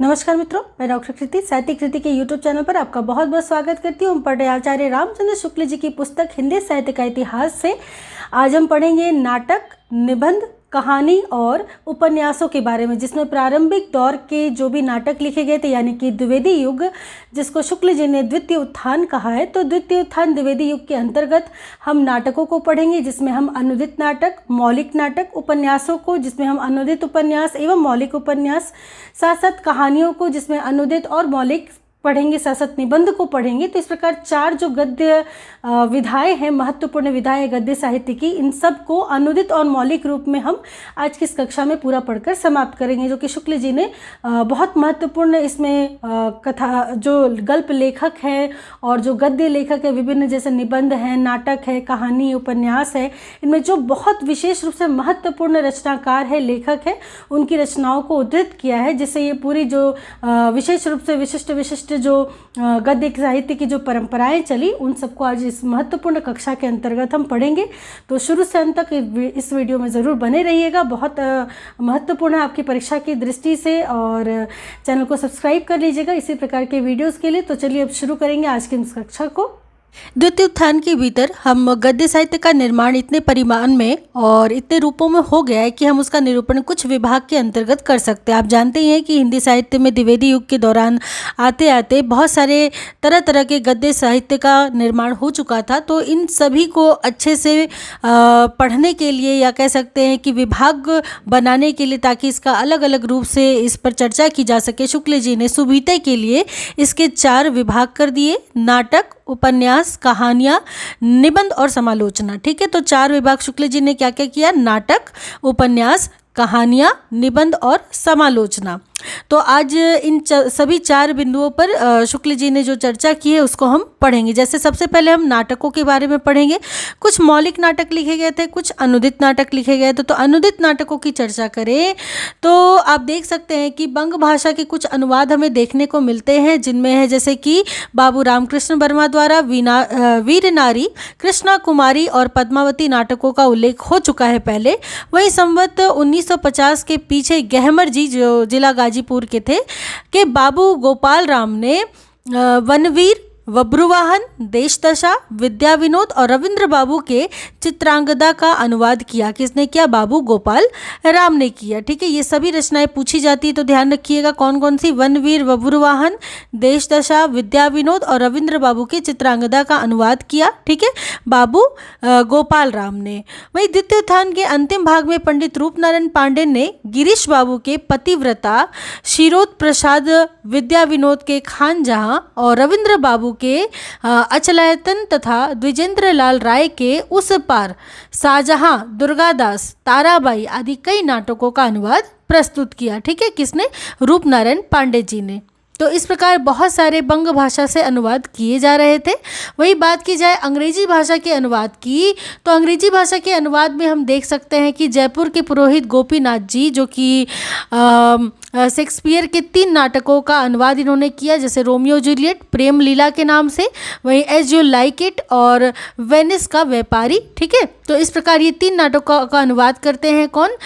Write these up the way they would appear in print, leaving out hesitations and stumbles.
नमस्कार मित्रों, मैं डॉक्टर कृति साहित्य कृति के यूट्यूब चैनल पर आपका बहुत बहुत स्वागत करती हूँ। हम पढ़ रहे आचार्य रामचंद्र शुक्ल जी की पुस्तक हिंदी साहित्य का इतिहास से। आज हम पढ़ेंगे नाटक, निबंध, कहानी और उपन्यासों के बारे में, जिसमें प्रारंभिक दौर के जो भी नाटक लिखे गए थे, यानी कि द्विवेदी युग, जिसको शुक्ल जी ने द्वितीय उत्थान कहा है। तो द्वितीय उत्थान द्विवेदी युग के अंतर्गत हम नाटकों को पढ़ेंगे, जिसमें हम अनुदित नाटक, मौलिक नाटक, उपन्यासों को जिसमें हम अनुदित उपन्यास एवं मौलिक उपन्यास, साथ साथ कहानियों को जिसमें अनुदित और मौलिक पढ़ेंगे, साथ साथ निबंध को पढ़ेंगे। तो इस प्रकार चार जो गद्य विधाएं हैं, महत्वपूर्ण विधाएं गद्य साहित्य की, इन सब को अनुदित और मौलिक रूप में हम आज की इस कक्षा में पूरा पढ़कर समाप्त करेंगे, जो कि शुक्ल जी ने बहुत महत्वपूर्ण इसमें कथा, जो गल्प लेखक हैं और जो गद्य लेखक है, विभिन्न जैसे निबंध हैं, नाटक है, कहानी, उपन्यास है, इनमें जो बहुत विशेष रूप से महत्वपूर्ण रचनाकार है, लेखक है, उनकी रचनाओं को उद्धृत किया है, जिससे ये पूरी जो विशेष रूप से विशिष्ट जो गद्य साहित्य की जो परंपराएं चली, उन सबको आज इस महत्वपूर्ण कक्षा के अंतर्गत हम पढ़ेंगे। तो शुरू से अंत तक इस वीडियो में ज़रूर बने रहिएगा, बहुत महत्वपूर्ण है आपकी परीक्षा की दृष्टि से। और चैनल को सब्सक्राइब कर लीजिएगा इसी प्रकार के वीडियोस के लिए। तो चलिए अब शुरू करेंगे आज की इस कक्षा को। द्वितीय उत्थान के भीतर हम गद्य साहित्य का निर्माण इतने परिमाण में और इतने रूपों में हो गया है कि हम उसका निरूपण कुछ विभाग के अंतर्गत कर सकते हैं। आप जानते ही हैं कि हिंदी साहित्य में द्विवेदी युग के दौरान आते आते बहुत सारे तरह तरह के गद्य साहित्य का निर्माण हो चुका था। तो इन सभी को अच्छे से पढ़ने के लिए, या कह सकते हैं कि विभाग बनाने के लिए, ताकि इसका अलग अलग रूप से इस पर चर्चा की जा सके, शुक्ल जी ने सुविधा के लिए इसके 4 विभाग कर दिए: नाटक, उपन्यास, कहानियाँ, निबंध और समालोचना। ठीक है, तो 4 विभाग शुक्ल जी ने क्या क्या किया: नाटक, उपन्यास, कहानियाँ, निबंध और समालोचना। तो आज इन सभी 4 बिंदुओं पर शुक्ल जी ने जो चर्चा की है उसको हम पढ़ेंगे। जैसे सबसे पहले हम नाटकों के बारे में पढ़ेंगे। कुछ मौलिक नाटक लिखे गए थे, कुछ अनुदित नाटक लिखे गए थे। तो अनुदित नाटकों की चर्चा करें तो आप देख सकते हैं कि बंग भाषा के कुछ अनुवाद हमें देखने को मिलते हैं, जिनमें है जैसे कि बाबू रामकृष्ण वर्मा द्वारा वीर नारी, कृष्णा कुमारी और पद्मावती नाटकों का उल्लेख हो चुका है पहले। वहीं संवत 1950 के पीछे गहमर जी, जो जिला गाजीपुर के थे, के बाबू गोपाल राम ने वनवीर, बब्रुवाहन, देशदशा, विद्या विनोद और रविंद्र बाबू के चित्रांगदा का अनुवाद किया। किसने किया? बाबू गोपाल राम ने किया। ठीक है, ये सभी रचनाएं पूछी जाती है तो ध्यान रखिएगा कौन कौन सी: वनवीर, बब्रुवाहन, देशदशा, विद्या विनोद और रविंद्र बाबू के चित्रांगदा का अनुवाद किया। ठीक है, बाबू गोपाल राम ने। वहीं द्वितीय उत्थान के अंतिम भाग में पंडित रूपनारायण पांडे ने गिरीश बाबू के पतिव्रता, क्षीरोद प्रसाद विद्या विनोद के खानजहां और रविंद्र बाबू के अचलायतन तथा द्विजेंद्र लाल राय के उस पार, शाहजहां, दुर्गादास, ताराबाई आदि कई नाटकों का अनुवाद प्रस्तुत किया। ठीक है, किसने? रूपनारायण पांडे जी ने। तो इस प्रकार बहुत सारे बंग भाषा से अनुवाद किए जा रहे थे। वही बात की जाए अंग्रेजी भाषा के अनुवाद की, तो अंग्रेजी भाषा के अनुवाद में हम देख सकते हैं कि जयपुर के पुरोहित गोपीनाथ जी, जो कि शेक्सपियर के 3 नाटकों का अनुवाद इन्होंने किया, जैसे रोमियो जूलियट, प्रेम लीला के नाम से, वहीं एज यू लाइक इट और वेनिस का व्यापारी। ठीक है, तो इस प्रकार ये 3 नाटकों का अनुवाद करते हैं कौन?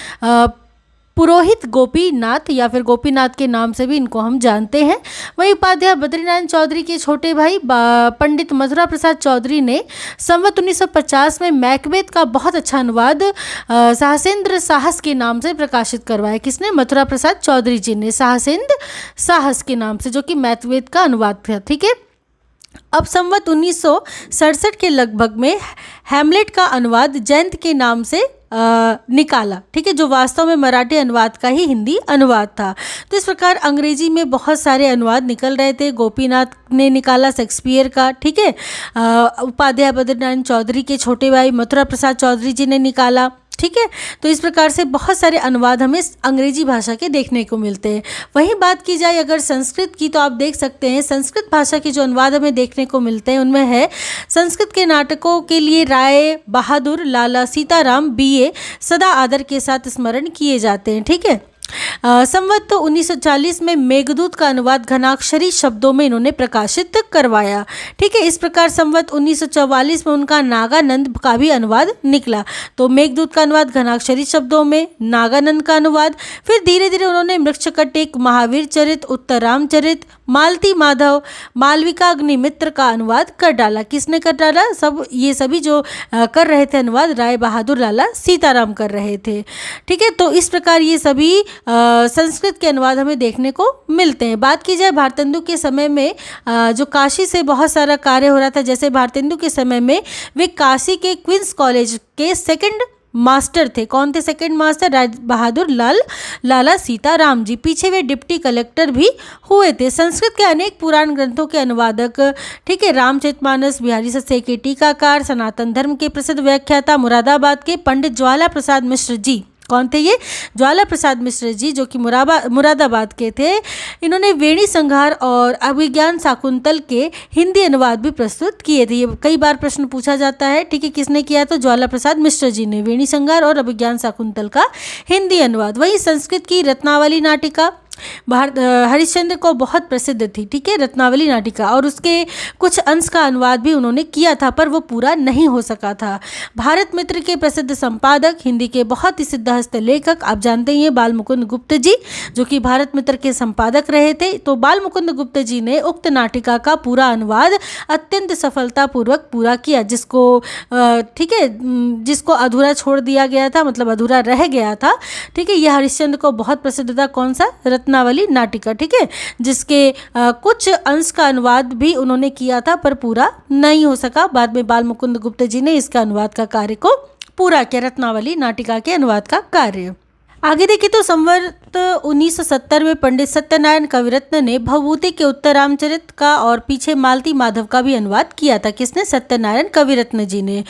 पुरोहित गोपीनाथ, या फिर गोपीनाथ के नाम से भी इनको हम जानते हैं। वहीं उपाध्याय बद्रीनारायण चौधरी के छोटे भाई पंडित मथुरा प्रसाद चौधरी ने संवत 1950 में मैकबेथ का बहुत अच्छा अनुवाद साहसेंद्र साहस के नाम से प्रकाशित करवाया। किसने? मथुरा प्रसाद चौधरी जी ने, साहसेंद्र साहस के नाम से, जो कि मैकबेथ का अनुवाद था। ठीक है, अब संवत 1967 के लगभग में हैमलेट का अनुवाद जयंत के नाम से निकाला। ठीक है, जो वास्तव में मराठी अनुवाद का ही हिंदी अनुवाद था। तो इस प्रकार अंग्रेजी में बहुत सारे अनुवाद निकल रहे थे। गोपीनाथ ने निकाला शेक्सपियर का। ठीक है, उपाध्याय बद्रीनारायण चौधरी के छोटे भाई मथुरा प्रसाद चौधरी जी ने निकाला। ठीक है, तो इस प्रकार से बहुत सारे अनुवाद हमें अंग्रेजी भाषा के देखने को मिलते हैं। वहीं बात की जाए अगर संस्कृत की, तो आप देख सकते हैं संस्कृत भाषा के जो अनुवाद हमें देखने को मिलते हैं उनमें है संस्कृत के नाटकों के लिए राय बहादुर, लाला सीताराम BA सदा आदर के साथ स्मरण किए जाते हैं। ठीक है, संवत तो 1940 में मेघदूत का अनुवाद घनाक्षरी शब्दों में इन्होंने प्रकाशित करवाया। ठीक है, इस प्रकार संवत 1944 में उनका नागानंद का भी अनुवाद निकला। तो मेघदूत का अनुवाद घनाक्षरी शब्दों में, नागानंद का अनुवाद, फिर धीरे धीरे उन्होंने मृक्षकटिक, महावीर चरित, उत्तराम चरित, मालती माधव, मालविका अग्निमित्र का अनुवाद कर डाला। किसने कर डाला? ये सभी जो कर रहे थे अनुवाद, राय बहादुर लाला सीताराम कर रहे थे। ठीक है, तो इस प्रकार ये सभी संस्कृत के अनुवाद हमें देखने को मिलते हैं। बात की जाए भारतेंदु के समय में जो काशी से बहुत सारा कार्य हो रहा था, जैसे भारतेंदु के समय में वे काशी के क्वींस कॉलेज के सेकंड मास्टर थे। कौन थे सेकंड मास्टर? राय बहादुर लाला सीताराम जी। पीछे वे डिप्टी कलेक्टर भी हुए थे। संस्कृत के अनेक पुराण ग्रंथों के अनुवादक, ठीक है, रामचरितमानस, बिहारी सत्य के टीकाकार, सनातन धर्म के प्रसिद्ध व्याख्याता मुरादाबाद के पंडित ज्वाला प्रसाद मिश्र जी। कौन थे ये? ज्वाला प्रसाद मिश्र जी, जो कि मुरादाबाद के थे। इन्होंने वेणी संहार और अभिज्ञान शाकुंतल के हिंदी अनुवाद भी प्रस्तुत किए थे। ये कई बार प्रश्न पूछा जाता है। ठीक है, किसने किया? तो ज्वाला प्रसाद मिश्र जी ने वेणी संहार और अभिज्ञान शाकुंतल का हिंदी अनुवाद। वही संस्कृत की रत्नावली नाटिका हरिश्चंद्र को बहुत प्रसिद्ध थी। ठीक है, रत्नावली नाटिका, और उसके कुछ अंश का अनुवाद भी उन्होंने किया था, पर वो पूरा नहीं हो सका था। भारत मित्र के प्रसिद्ध संपादक, हिंदी के बहुत ही सिद्ध हस्त लेखक, आप जानते ही हैं, बाल मुकुंद गुप्त जी, जो कि भारत मित्र के संपादक रहे थे। तो बाल मुकुंद गुप्त जी ने उक्त नाटिका का पूरा अनुवाद अत्यंत सफलतापूर्वक पूरा किया, जिसको ठीक है, जिसको अधूरा छोड़ दिया गया था, मतलब अधूरा रह गया था। ठीक है, यह हरिश्चंद्र को बहुत प्रसिद्ध था। कौन सा? रत्नावली नाटिका। ठीक है, जिसके कुछ अंश का अनुवाद भी उन्होंने किया था, पर पूरा नहीं हो सका। बाद में बाल मुकुंद गुप्त जी ने इसका अनुवाद का कार्य को पूरा किया, रत्नावली नाटिका के अनुवाद का कार्य। आगे देखिए तो संवत 1970 में पंडित सत्यनारायण कविरत्न ने भवभूति के उत्तरामचरित का और पीछे मालती माधव का भी अनुवाद किया था। किसने? सत्यनारायण कविरत्न जी ने।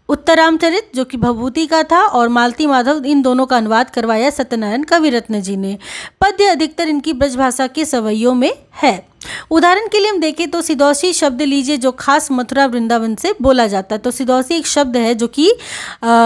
उत्तरामचरित जो कि भवभूति का था और मालती माधव, इन दोनों का अनुवाद करवाया सत्यनारायण कविरत्न जी ने। पद्य अधिकतर इनकी ब्रजभाषा के सवैयों में है। उदाहरण के लिए हम देखें तो सिदौसी शब्द लीजिए, जो खास मथुरा वृंदावन से बोला जाता है। तो सिदौसी एक शब्द है जो कि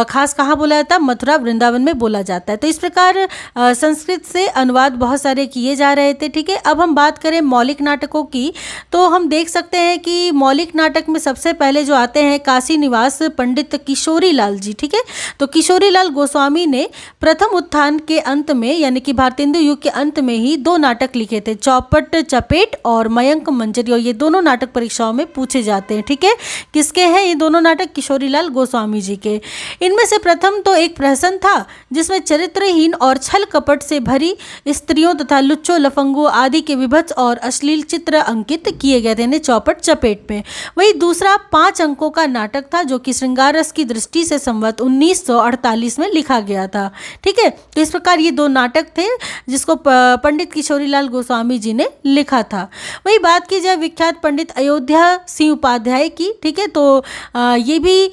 खास कहाँ बोला जाता है? मथुरा वृंदावन में बोला जाता है। तो इस प्रकार संस्कृत से अनुवाद बहुत सारे किए जा रहे थे। ठीक है, अब हम बात करें मौलिक नाटकों की, तो हम देख सकते हैं कि मौलिक नाटक में सबसे पहले जो आते हैं काशी निवास पंडित किशोरी लाल जी। ठीक है, तो किशोरी लाल गोस्वामी ने प्रथम उत्थान के अंत में, यानी कि भारतेंदु युग के अंत में ही 2 नाटक लिखे थे, चौपट चपेट और मयंक मंजरी, और ये दोनों नाटक परीक्षाओं में पूछे जाते हैं। ठीक है, किसके हैं ये दोनों नाटक? किशोरीलाल गोस्वामी जी के। इनमें से प्रथम तो एक प्रहसन था, जिसमें चरित्रहीन और छल कपट से भरी स्त्रियों तथा लुच्चों लफंगों आदि के विभत्स और अश्लील चित्र अंकित किए गए थे, चौपट चपेट में। वही दूसरा 5 अंकों का नाटक था, जो कि श्रृंगार रस की दृष्टि से संवत 1948 में लिखा गया था। ठीक है, तो इस प्रकार ये 2 नाटक थे जिसको पंडित किशोरीलाल गोस्वामी जी ने लिखा था। वही बात की जाए विख्यात पंडित अयोध्या सिंह उपाध्याय की। ठीक है, तो ये भी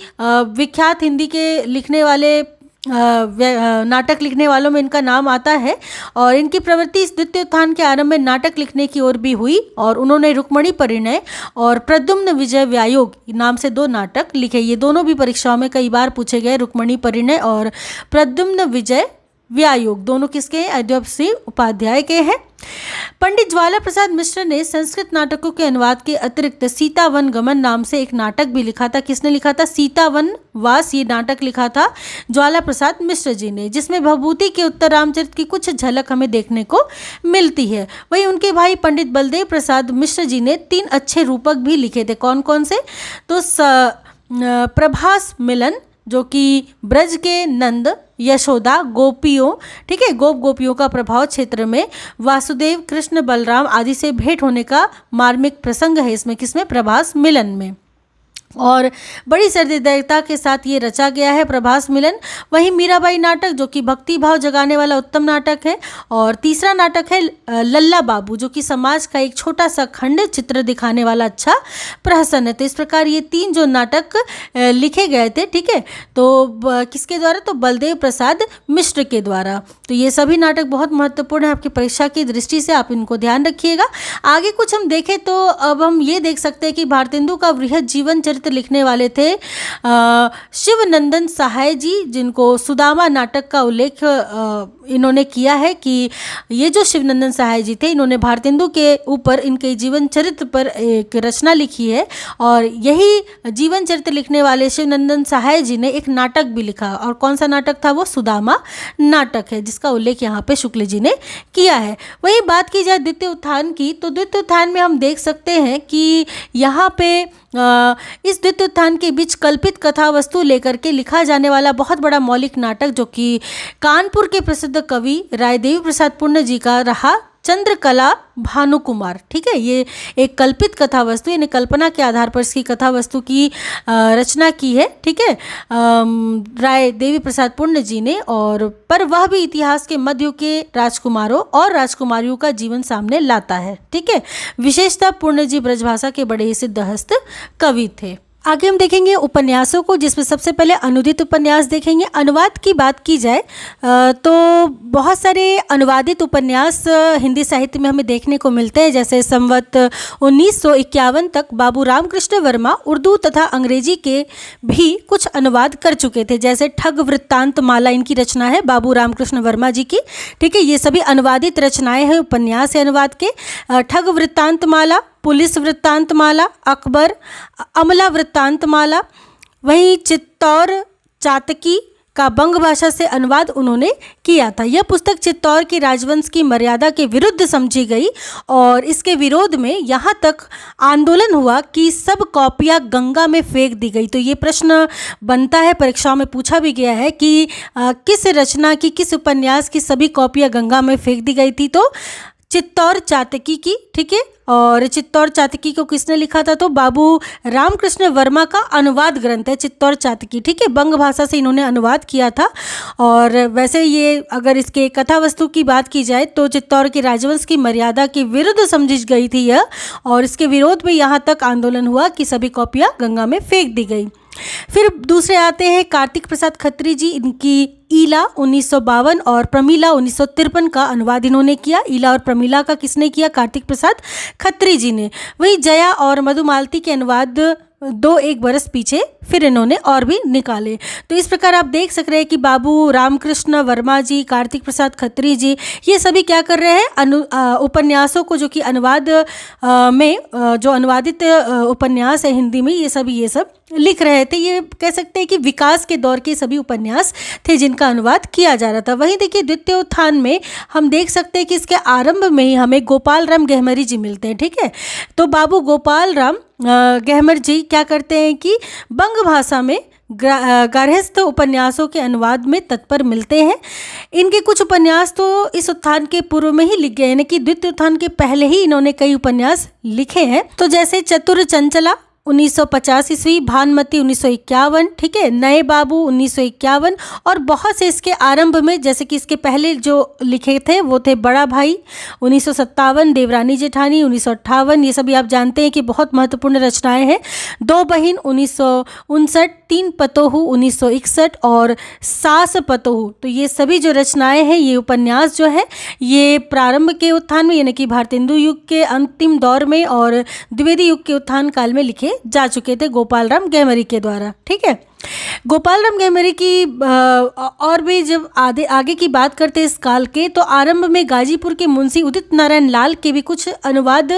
विख्यात हिंदी के लिखने वाले नाटक लिखने वालों में इनका नाम आता है, और इनकी प्रवृत्ति इस द्वितीय उत्थान के आरंभ में नाटक लिखने की ओर भी हुई, और उन्होंने रुक्मणी परिणय और प्रद्युम्न विजय व्यायोग नाम से 2 नाटक लिखे। ये दोनों भी परीक्षाओं में कई बार पूछे गए, रुक्मणी परिणय और प्रद्युम्न विजय व्यायोग, दोनों किसके हैं? अयोध्या सिंह उपाध्याय के हैं। पंडित ज्वाला प्रसाद मिश्र ने संस्कृत नाटकों के अनुवाद के अतिरिक्त सीता वन गमन नाम से एक नाटक भी लिखा था। किसने लिखा था? सीता वन वास, ये नाटक लिखा था ज्वाला प्रसाद मिश्र जी ने, जिसमें भवभूति के उत्तरामचरित की कुछ झलक हमें देखने को मिलती है। वहीं उनके भाई पंडित बलदेव प्रसाद मिश्र जी ने 3 अच्छे रूपक भी लिखे थे। कौन कौन से? तो प्रभास मिलन, जो कि ब्रज के नंद यशोदा गोपियों, ठीक है, गोपियों का प्रभाव क्षेत्र में वासुदेव कृष्ण बलराम आदि से भेंट होने का मार्मिक प्रसंग है इसमें। किसमें? प्रभास मिलन में। और बड़ी सहृदयता के साथ ये रचा गया है प्रभास मिलन। वहीं मीराबाई नाटक, जो कि भक्ति भाव जगाने वाला उत्तम नाटक है। और तीसरा नाटक है लल्ला बाबू, जो कि समाज का एक छोटा सा खंड चित्र दिखाने वाला अच्छा प्रहसन है। तो इस प्रकार ये 3 जो नाटक लिखे गए थे, ठीक है, तो किसके द्वारा? तो बलदेव प्रसाद मिश्र के द्वारा। तो ये सभी नाटक बहुत महत्वपूर्ण है आपकी परीक्षा की दृष्टि से, आप इनको ध्यान रखिएगा। आगे कुछ हम देखें तो अब हम ये देख सकते हैं कि भारतेंदु का वृहद जीवन चरित्र चरित्र लिखने वाले थे शिवनंदन सहाय जी, जिनको सुदामा नाटक का उल्लेख इन्होंने किया है कि ये जो शिवनंदन सहाय जी थे, इन्होंने भारतेंदु के ऊपर इनके जीवन चरित्र पर एक रचना लिखी है। और यही जीवन चरित्र लिखने वाले शिवनंदन सहाय जी ने एक नाटक भी लिखा, और कौन सा नाटक था वो? सुदामा नाटक है, जिसका उल्लेख यहाँ पे शुक्ल जी ने किया है। वही बात की जाए द्वितीय उत्थान की, तो द्वितीय उत्थान में हम देख सकते हैं कि यहाँ पे इस द्वितीय उत्थान के बीच कल्पित कथा वस्तु लेकर के लिखा जाने वाला बहुत बड़ा मौलिक नाटक, जो कि कानपुर के प्रसिद्ध कवि राय देवी प्रसाद पुण्य जी का रहा, चंद्रकला भानुकुमार। ठीक है, ये एक कल्पित कथा वस्तु, यानी कल्पना के आधार पर इसकी कथा वस्तु की रचना की है। ठीक है, राय देवी प्रसाद पुण्य जी ने, और पर वह भी इतिहास के मध्य के राजकुमारों और राजकुमारियों का जीवन सामने लाता है। ठीक है, विशेषतः पुण्य जी ब्रजभाषा के बड़े ही सिद्धहस्त कवि थे। आगे हम देखेंगे उपन्यासों को, जिसमें सबसे पहले अनुदित उपन्यास देखेंगे। अनुवाद की बात की जाए तो बहुत सारे अनुवादित उपन्यास हिंदी साहित्य में हमें देखने को मिलते हैं। जैसे संवत 1951 तक बाबू रामकृष्ण वर्मा उर्दू तथा अंग्रेजी के भी कुछ अनुवाद कर चुके थे। जैसे ठग वृत्तांत माला इनकी रचना है बाबू रामकृष्ण वर्मा जी की। ठीक है, ये सभी अनुवादित रचनाएं हैं, उपन्यास है अनुवाद के। ठग वृत्तांत माला, पुलिस वृत्तांत माला, अकबर, अमला वृत्तांत माला, वहीं चित्तौर चातकी का बंग भाषा से अनुवाद उन्होंने किया था। यह पुस्तक चित्तौर के राजवंश की मर्यादा के विरुद्ध समझी गई, और इसके विरोध में यहाँ तक आंदोलन हुआ कि सब कॉपियाँ गंगा में फेंक दी गई। तो ये प्रश्न बनता है, परीक्षाओं में पूछा भी गया है कि किस रचना की, किस उपन्यास की सभी कॉपियाँ गंगा में फेंक दी गई थी? तो चित्तौर चातकी की। ठीक है, और चित्तौर चातकी को किसने लिखा था? तो बाबू रामकृष्ण वर्मा का अनुवाद ग्रंथ है चित्तौर चातकी। ठीक है, बंग भाषा से इन्होंने अनुवाद किया था। और वैसे ये अगर इसके कथा वस्तु की बात की जाए तो चित्तौर के राजवंश की मर्यादा के विरुद्ध समझी गई थी यह, और इसके विरोध में यहाँ तक आंदोलन हुआ कि सभी कॉपियाँ गंगा में फेंक दी गई। फिर दूसरे आते हैं कार्तिक प्रसाद खत्री जी। इनकी ईला 1952 और प्रमीला 1953 का अनुवाद इन्होंने किया। ईला और प्रमीला का किसने किया? कार्तिक प्रसाद खत्री जी ने। वही जया और मधुमालती के अनुवाद 2-1 बरस पीछे फिर इन्होंने और भी निकाले। तो इस प्रकार आप देख सक रहे हैं कि बाबू रामकृष्ण वर्मा जी, कार्तिक प्रसाद खत्री जी, ये सभी क्या कर रहे हैं? उपन्यासों को, जो कि अनुवाद में जो अनुवादित उपन्यास है हिंदी में, ये सब लिख रहे थे। ये कह सकते हैं कि विकास के दौर के सभी उपन्यास थे जिनका अनुवाद किया जा रहा था। वहीं देखिए द्वितीय उत्थान में हम देख सकते हैं कि इसके आरंभ में ही हमें गोपाल राम गहमरी जी मिलते हैं। ठीक है, तो बाबू गोपाल राम गहमर जी क्या करते हैं कि बंग भाषा में गार्हस्थ उपन्यासों के अनुवाद में तत्पर मिलते हैं। इनके कुछ उपन्यास तो इस उत्थान के पूर्व में ही लिख गए, यानी कि द्वितीय उत्थान के पहले ही इन्होंने कई उपन्यास लिखे हैं। तो जैसे चतुर चंचला 1950 ईस्वी, भानुमति 1951, ठीक है, नए बाबू 1951, और बहुत से इसके आरंभ में, जैसे कि इसके पहले जो लिखे थे वो थे बड़ा भाई 1957, देवरानी जेठानी 1958, ये सभी आप जानते हैं कि बहुत महत्वपूर्ण रचनाएं हैं। दो बहिन 1959, तीन पतोहू 1961 और सास पतोहू। तो ये सभी जो रचनाएं हैं, ये उपन्यास जो है, ये प्रारंभ के उत्थान में, यानी कि भारतेंदु युग के अंतिम दौर में और द्विवेदी युग के उत्थान काल में लिखे जा चुके थे गोपाल राम गहमरी के द्वारा। ठीक है, गोपाल राम गहमरी की और भी जब आगे की बात करते हैं इस काल के, तो आरंभ में गाजीपुर के मुंशी उदित नारायण लाल के भी कुछ अनुवाद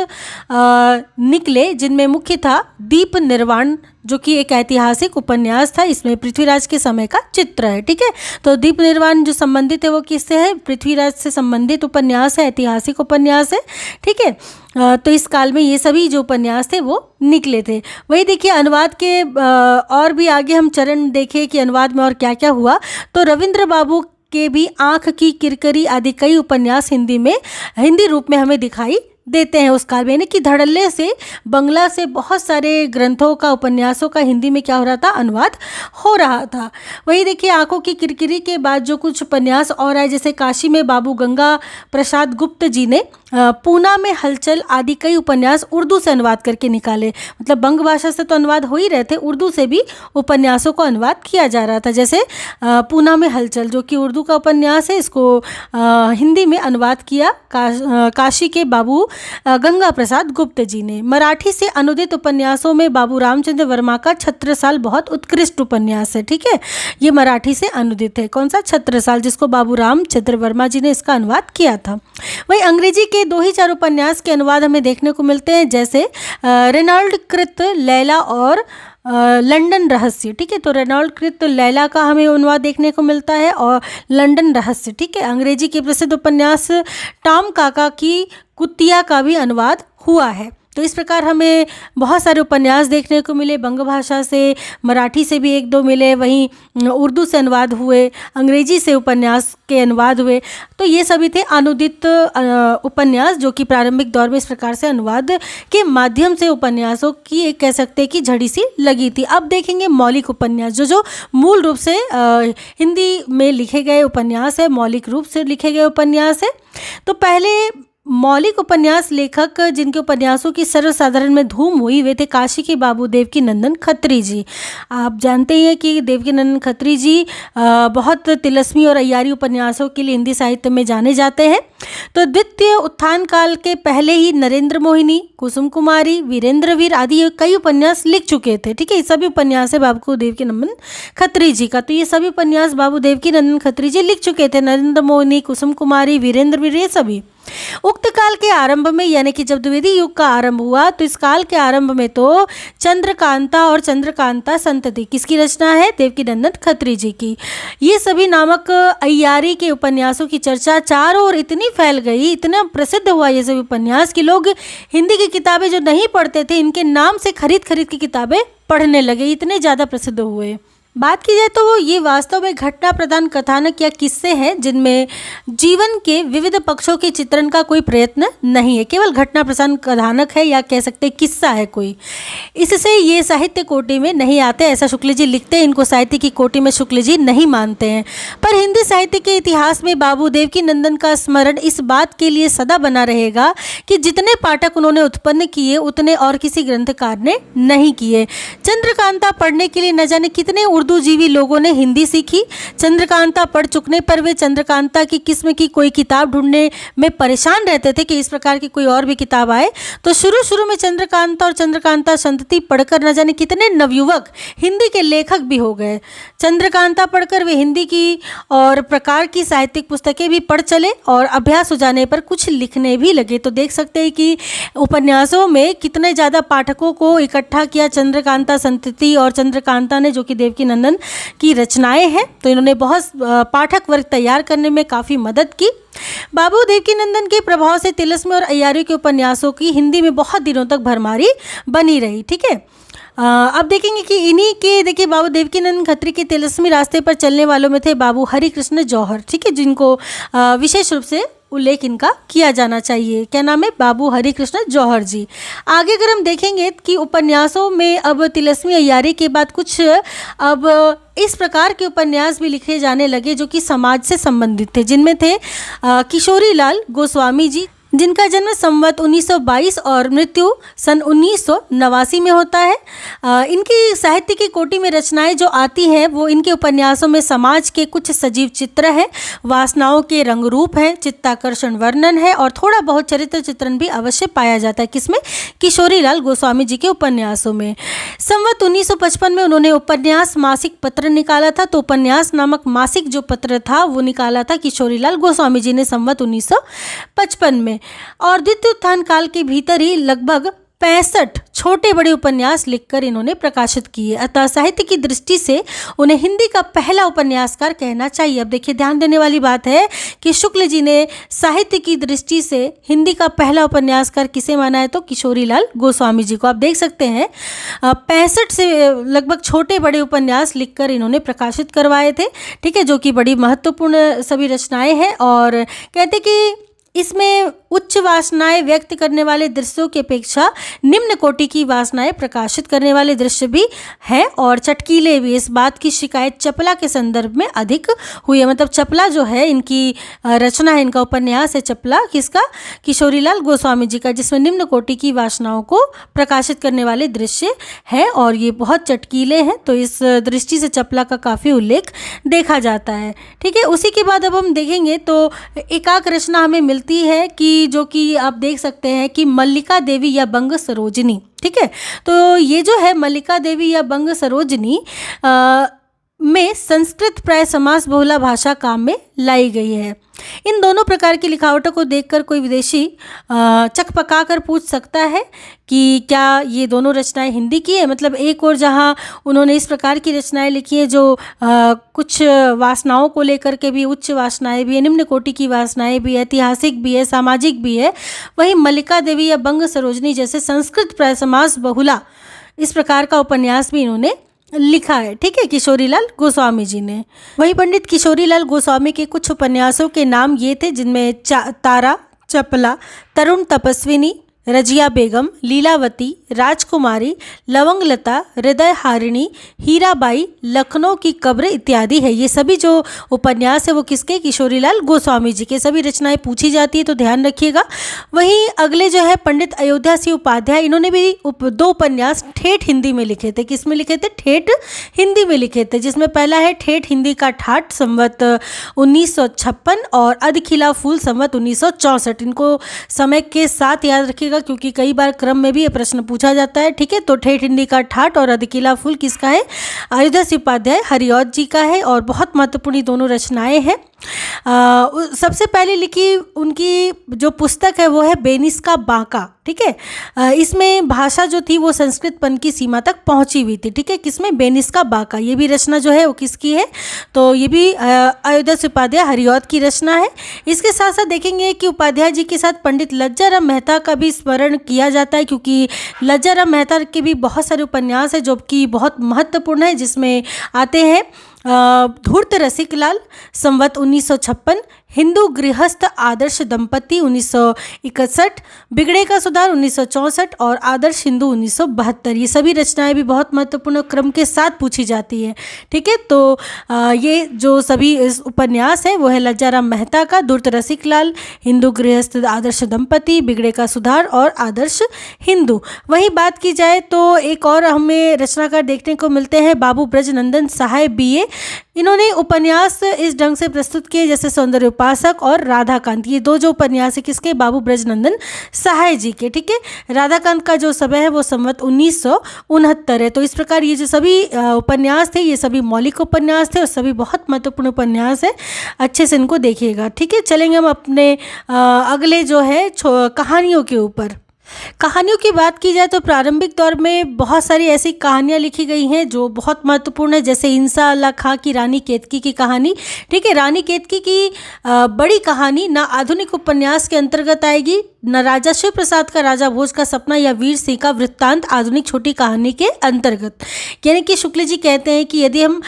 निकले, जिनमें मुख्य था दीप निर्वाण, जो कि एक ऐतिहासिक उपन्यास था। इसमें पृथ्वीराज के समय का चित्र है। ठीक है, तो दीप निर्वाण जो संबंधित है वो किससे है? पृथ्वीराज से संबंधित उपन्यास है, ऐतिहासिक उपन्यास है। ठीक है, तो इस काल में ये सभी जो उपन्यास थे वो निकले थे। वही देखिए अनुवाद के और भी आगे हम चरण देखें कि अनुवाद में और क्या क्या हुआ, तो रविंद्र बाबू के भी आँख की किरकिरी आदि कई उपन्यास हिंदी रूप में हमें दिखाई देते हैं उस काल में, यानी कि धड़ल्ले से बंगला से बहुत सारे ग्रंथों का, उपन्यासों का हिंदी में क्या हो रहा था? अनुवाद हो रहा था। वही देखिए आंखों की किरकिरी के बाद जो कुछ उपन्यास और आए, जैसे काशी में बाबू गंगा प्रसाद गुप्त जी ने पूना में हलचल आदि कई उपन्यास उर्दू से अनुवाद करके निकाले। मतलब बंग भाषा से तो अनुवाद हो ही रहे थे, उर्दू से भी उपन्यासों को अनुवाद किया जा रहा था। जैसे पूना में हलचल जो कि उर्दू का उपन्यास है, इसको हिंदी में अनुवाद किया काशी के बाबू गंगा प्रसाद गुप्त जी ने। मराठी से अनुदित उपन्यासों में बाबू रामचंद्र वर्मा का छत्रसाल बहुत उत्कृष्ट उपन्यास है। ठीक है, ये मराठी से अनुदित है। कौन सा? छत्रसाल, जिसको बाबू रामचंद्र वर्मा जी ने इसका अनुवाद किया था। वही अंग्रेजी के 2 ही 4 उपन्यास के अनुवाद हमें देखने को मिलते हैं, जैसे रेनॉल्ड कृत लैला और लंदन रहस्य। ठीक है, तो रेनॉल्ड कृत लैला का हमें अनुवाद देखने को मिलता है और लंदन रहस्य। ठीक है, अंग्रेजी के प्रसिद्ध उपन्यास टॉम काका की कुतिया का भी अनुवाद हुआ है। तो इस प्रकार हमें बहुत सारे उपन्यास देखने को मिले, बंग भाषा से, मराठी से भी 1-2 मिले, वहीं उर्दू से अनुवाद हुए, अंग्रेजी से उपन्यास के अनुवाद हुए। तो ये सभी थे अनुदित उपन्यास, जो कि प्रारंभिक दौर में इस प्रकार से अनुवाद के माध्यम से उपन्यासों की एक कह सकते हैं कि झड़ी सी लगी थी। अब देखेंगे मौलिक उपन्यास, जो मूल रूप से हिंदी में लिखे गए उपन्यास है, मौलिक रूप से लिखे गए उपन्यास है। तो पहले मौलिक उपन्यास लेखक जिनके उपन्यासों की सर्वसाधारण में धूम हुई, वे थे काशी के बाबू देवकीनंदन खत्री जी। आप जानते ही हैं कि देवकीनंदन खत्री जी बहुत तिलस्मी और अय्यारी उपन्यासों के लिए हिंदी साहित्य में जाने जाते हैं। तो द्वितीय उत्थान काल के पहले ही नरेंद्र मोहिनी, कुसुम कुमारी, वीरेंद्र वीर आदि कई उपन्यास लिख चुके थे। ठीक है, ये सभी उपन्यास है बाबू देवकीनंदन खत्री जी का। तो ये सभी उपन्यास बाबू देवकीनंदन खत्री जी लिख चुके थे। नरेंद्र मोहिनी, कुसुम कुमारी, वीरेंद्र वीर, ये सभी। उक्त काल के आरंभ में, यानी कि जब द्विवेदी युग का आरंभ हुआ, तो इस काल के आरंभ में तो चंद्रकांता और चंद्रकांता संतति किसकी रचना है? देवकीनंदन खत्री जी की। ये सभी नामक अय्यारी के उपन्यासों की चर्चा चारों ओर इतनी फैल गई, इतना प्रसिद्ध हुआ ये सभी उपन्यास कि लोग हिंदी की किताबें जो नहीं पढ़ते थे, इनके नाम से खरीद खरीद की किताबें पढ़ने लगे, इतने ज़्यादा प्रसिद्ध हुए। बात की जाए तो ये वास्तव में घटना प्रधान कथानक या किस्से हैं, जिनमें जीवन के विविध पक्षों के चित्रण का कोई प्रयत्न नहीं है, केवल घटना प्रधान कथानक है या कह सकते हैं किस्सा है कोई। इससे ये साहित्य कोटि में नहीं आते, ऐसा शुक्ल जी लिखते हैं। इनको साहित्य की कोटि में शुक्ल जी नहीं मानते हैं। पर हिंदी साहित्य के इतिहास में बाबू देवकीनंदन का स्मरण इस बात के लिए सदा बना रहेगा कि जितने पाठक उन्होंने उत्पन्न किए, उतने और किसी ग्रंथकार ने नहीं किए। चंद्रकांता पढ़ने के लिए न जाने कितने उर्दू जीवी लोगों ने हिंदी सीखी। चंद्रकांता पढ़ चुकने पर वे चंद्रकांता की किस्म की कोई किताब ढूंढने में परेशान रहते थे कि इस प्रकार की कोई और भी किताब आए। तो शुरू में चंद्रकांता और चंद्रकांता संतति पढ़कर न जाने कितने नवयुवक हिंदी के लेखक भी हो गए। चंद्रकांता पढ़कर वे हिंदी की और प्रकार की साहित्यिक पुस्तकें भी पढ़ चले और अभ्यास हो जाने पर कुछ लिखने भी लगे। तो देख सकते हैं कि उपन्यासों में कितने ज़्यादा पाठकों को इकट्ठा किया चंद्रकांता संतति और चंद्रकांता ने, जो कि देवकीनंदन की रचनाएं हैं। तो इन्होंने बहुत पाठक वर्ग तैयार करने में काफ़ी मदद की। बाबू देवकीनंदन के प्रभाव से तिलस्मी और अय्यारी के उपन्यासों की हिंदी में बहुत दिनों तक भरमारी बनी रही। ठीक है, अब देखेंगे कि इन्हीं के, देखिए, बाबू देवकीनंदन खत्री के तिलस्मी रास्ते पर चलने वालों में थे बाबू हरिकृष्ण जौहर। ठीक है, जिनको विशेष रूप से उल्लेख इनका किया जाना चाहिए। क्या नाम है? बाबू हरिकृष्ण जौहर जी। आगे अगर हम देखेंगे कि उपन्यासों में अब तिलस्मी अय्यारी के बाद कुछ अब इस प्रकार के उपन्यास भी लिखे जाने लगे जो कि समाज से संबंधित थे, जिनमें थे किशोरी लाल गोस्वामी जी, जिनका जन्म संवत 1922 और मृत्यु सन 1989 में होता है। इनकी साहित्य की कोटि में रचनाएं जो आती हैं वो इनके उपन्यासों में समाज के कुछ सजीव चित्र है, वासनाओं के रंग रूप है, चित्ताकर्षण वर्णन है और थोड़ा बहुत चरित्र चित्रण भी अवश्य पाया जाता है। किसमें? किशोरी लाल गोस्वामी जी के उपन्यासों में। संवत 1955 में उन्होंने उपन्यास मासिक पत्र निकाला था। तो उपन्यास नामक मासिक जो पत्र था वो निकाला था किशोरी लाल गोस्वामी जी ने संवत 1955 में। और द्वितीय उत्थान काल के भीतर ही लगभग 65 छोटे बड़े उपन्यास लिखकर इन्होंने प्रकाशित किए। अतः साहित्य की दृष्टि से उन्हें हिंदी का पहला उपन्यासकार कहना चाहिए। अब देखिए, ध्यान देने वाली बात है कि शुक्ल जी ने साहित्य की दृष्टि से हिंदी का पहला उपन्यासकार किसे माना है? तो किशोरी लाल गोस्वामी जी को। आप देख सकते हैं 65 से लगभग छोटे बड़े उपन्यास लिखकर इन्होंने प्रकाशित करवाए थे। ठीक है, जो कि बड़ी महत्वपूर्ण सभी रचनाएं हैं। और कहते कि इसमें उच्च वासनाएं व्यक्त करने वाले दृश्यों की अपेक्षा निम्न कोटि की वासनाएं प्रकाशित करने वाले दृश्य भी हैं और चटकीले भी। इस बात की शिकायत चपला के संदर्भ में अधिक हुई है। मतलब चपला जो है इनकी रचना है, इनका उपन्यास है चपला, किसका? किशोरीलाल गोस्वामी जी का, जिसमें निम्न कोटि की वासनाओं को प्रकाशित करने वाले दृश्य है और ये बहुत चटकीले हैं। तो इस दृष्टि से चपला का काफ़ी उल्लेख देखा जाता है। ठीक है, उसी के बाद अब हम देखेंगे तो एकाक रचना हमें मिलती है कि जो कि आप देख सकते हैं कि मल्लिका देवी या बंग सरोजनी। ठीक है, तो ये जो है मल्लिका देवी या बंग सरोजनी में संस्कृत प्राय समास बहुला भाषा काम में लाई गई है। इन दोनों प्रकार की लिखावटों को देखकर कोई विदेशी चकपका कर पूछ सकता है कि क्या ये दोनों रचनाएं हिंदी की है। मतलब एक और जहाँ उन्होंने इस प्रकार की रचनाएं लिखी है जो कुछ वासनाओं को लेकर के भी, उच्च वासनाएं भी है, निम्न कोटि की वासनाएं भी है, ऐतिहासिक भी है, सामाजिक भी है, वहीं मल्लिका देवी या बंग सरोजनी जैसे संस्कृत प्राय समास बहुला इस प्रकार का उपन्यास भी इन्होंने लिखा है। ठीक है, किशोरीलाल गोस्वामी जी ने। वही पंडित किशोरीलाल गोस्वामी के कुछ उपन्यासों के नाम ये थे जिनमें तारा, चपला, तरुण तपस्विनी, रजिया बेगम, लीलावती, राजकुमारी, लवंगलता, हृदय हारिणी, हीराबाई, लखनऊ की कब्र इत्यादि है। ये सभी जो उपन्यास है वो किसके? किशोरीलाल गोस्वामी जी के। सभी रचनाएं पूछी जाती है तो ध्यान रखिएगा। वहीं अगले जो है पंडित अयोध्या सिंह उपाध्याय, इन्होंने भी दो उपन्यास ठेठ हिंदी में लिखे थे। किस में लिखे थे? ठेठ हिंदी में लिखे थे, जिसमें पहला है ठेठ हिंदी का ठाठ संवत 1956 और अधखिला फूल संवत 1964। इनको समय के साथ याद रखिएगा क्योंकि कई बार क्रम में भी ये प्रश्न पूछा जाता है। ठीक है, तो ठेठ हिंदी का ठाठ और अधकिला फूल किसका है? अयोध्या सिंह उपाध्याय हरिऔध जी का है और बहुत महत्वपूर्ण दोनों रचनाएं हैं। सबसे पहले लिखी उनकी जो पुस्तक है वो है बेनिस्का बांका। ठीक है, इसमें भाषा जो थी वो संस्कृतपन की सीमा तक पहुंची हुई थी। ठीक है, किसमें? बेनिस्का बांका। ये भी रचना जो है वो किसकी है? तो ये भी अयोध्या सिंह उपाध्याय हरिऔध की रचना है। इसके साथ साथ देखेंगे कि उपाध्याय जी के साथ पंडित लज्जाराम मेहता का भी स्मरण किया जाता है क्योंकि लज्जाराम मेहता के भी बहुत सारे उपन्यास है जो कि बहुत महत्वपूर्ण है, जिसमें आते हैं धूर्त रसिकलाल संवत 1956, हिंदू गृहस्थ आदर्श दंपति 1961, बिगड़े का सुधार 1964 और आदर्श हिंदू 1972। ये सभी रचनाएं भी बहुत महत्वपूर्ण क्रम के साथ पूछी जाती है। ठीक है, तो ये जो सभी उपन्यास है वो है लज्जाराम मेहता का, धूर्त रसिकलाल, हिंदू गृहस्थ आदर्श दंपति, बिगड़े का सुधार और आदर्श हिंदू। वहीं बात की जाए तो एक और हमें रचनाकार देखने को मिलते हैं बाबू ब्रजनंदन सहाय BA। इन्होंने उपन्यास इस ढंग से प्रस्तुत किए जैसे सौंदर्य उपासक और राधाकांत। ये दो जो उपन्यास है किसके? बाबू ब्रजनंदन सहाय जी के। ठीक है, राधाकांत का जो समय है वो संवत 1969 है। तो इस प्रकार ये जो सभी उपन्यास थे ये सभी मौलिक उपन्यास थे और सभी बहुत महत्वपूर्ण उपन्यास है। अच्छे से इनको देखिएगा। ठीक है, चलेंगे हम अपने अगले जो है कहानियों के ऊपर। कहानियों की बात की जाए तो प्रारंभिक दौर में बहुत सारी ऐसी कहानियाँ लिखी गई हैं जो बहुत महत्वपूर्ण है, जैसे इंसा अल्लाह खां की रानी केतकी की कहानी। ठीक है, रानी केतकी की बड़ी कहानी ना आधुनिक उपन्यास के अंतर्गत आएगी, न राजा शिव प्रसाद का राजा भोज का सपना या वीर सिंह का वृत्तांत आधुनिक छोटी कहानी के अंतर्गत। यानी कि शुक्ल जी कहते हैं कि यदि हम